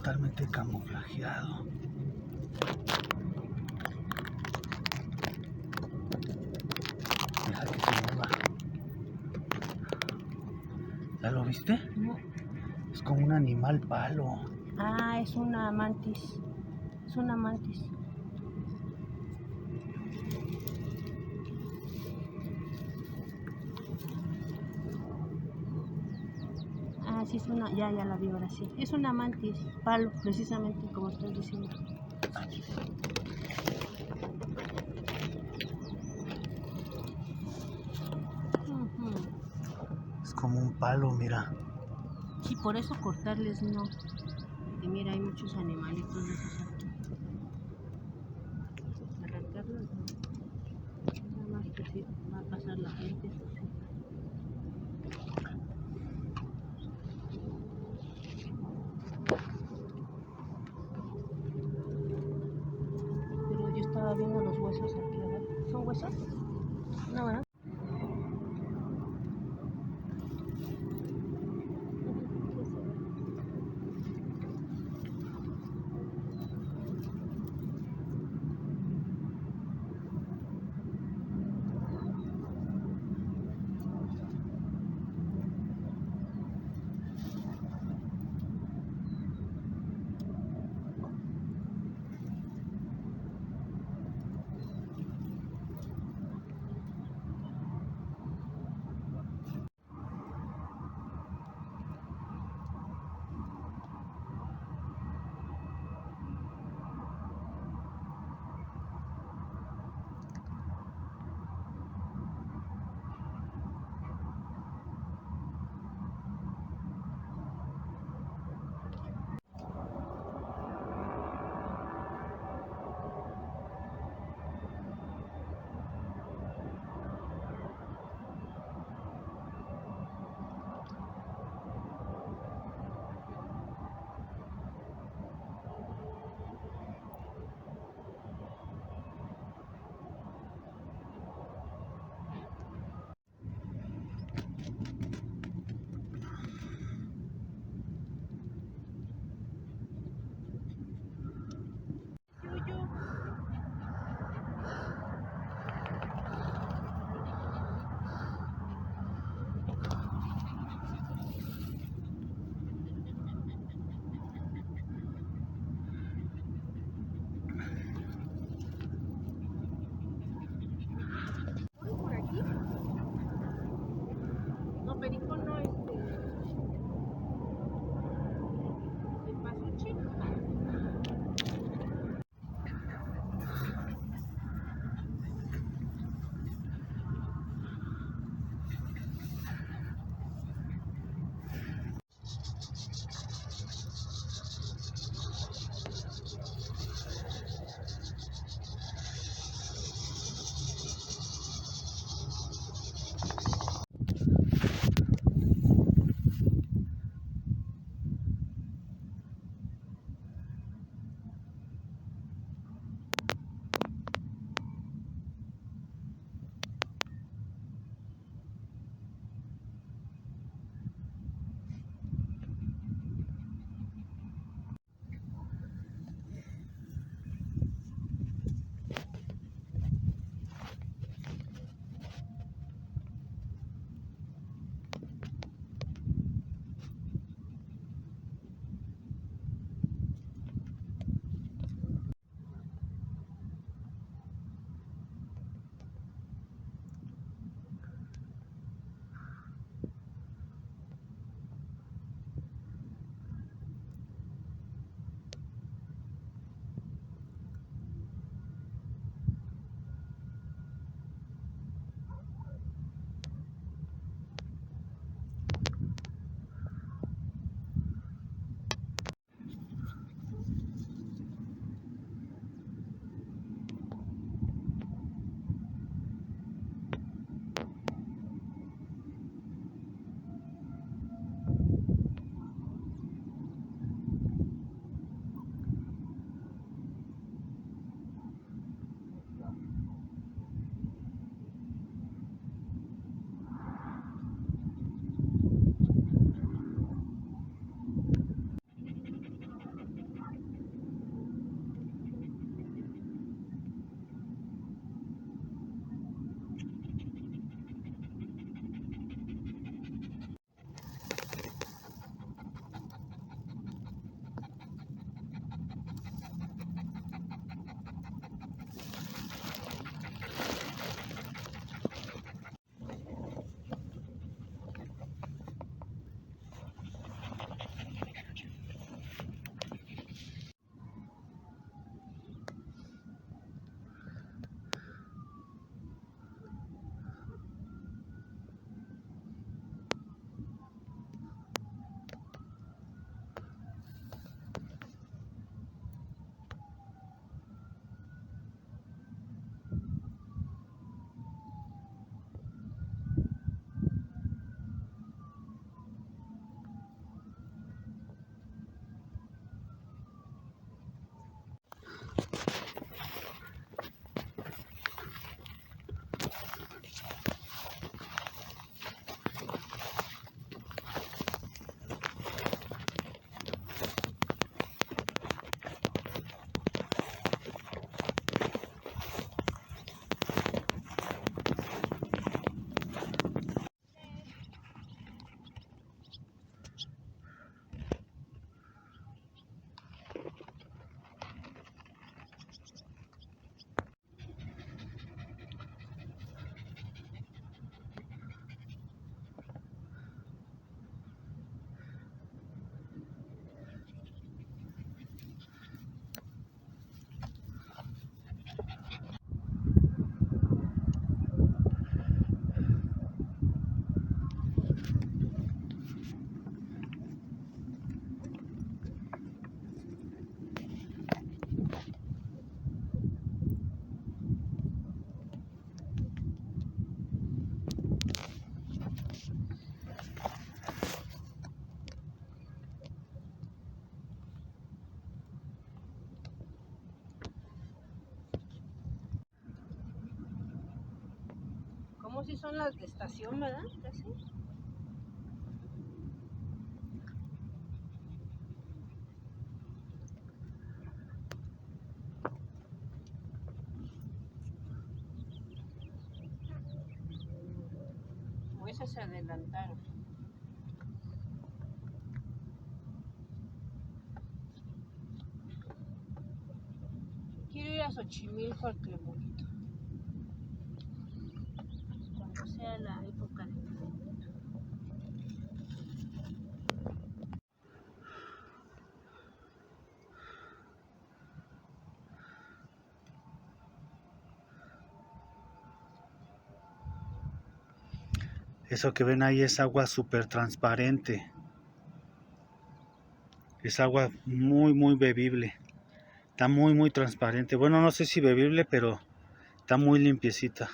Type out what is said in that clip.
totalmente camuflajeado. Deja que se mueva. ¿Ya lo viste? No. Es como un animal palo. Ah, es una mantis. Es una mantis. Ah, sí, es una. Ya la vi ahora sí. Es una mantis. Palo, precisamente como estoy diciendo. Es como un palo, mira. Sí, por eso cortarles no. Porque mira, hay muchos animalitos de esos aquí. Arrancarlos no. Nada más que sí, va a pasar la gente, eso sí. Pero yo estaba viendo los huesos aquí abajo. ¿Son huesos? No, ¿verdad? Como si son las de estación, ¿verdad? Casi. O esas se adelantaron. Quiero ir a Xochimilco al Clemonito. Cuando sea la época de Clemonito. Eso que ven ahí es agua súper transparente. Es agua muy, muy bebible. Está muy, muy transparente. Bueno, no sé si bebible, pero está muy limpiecita.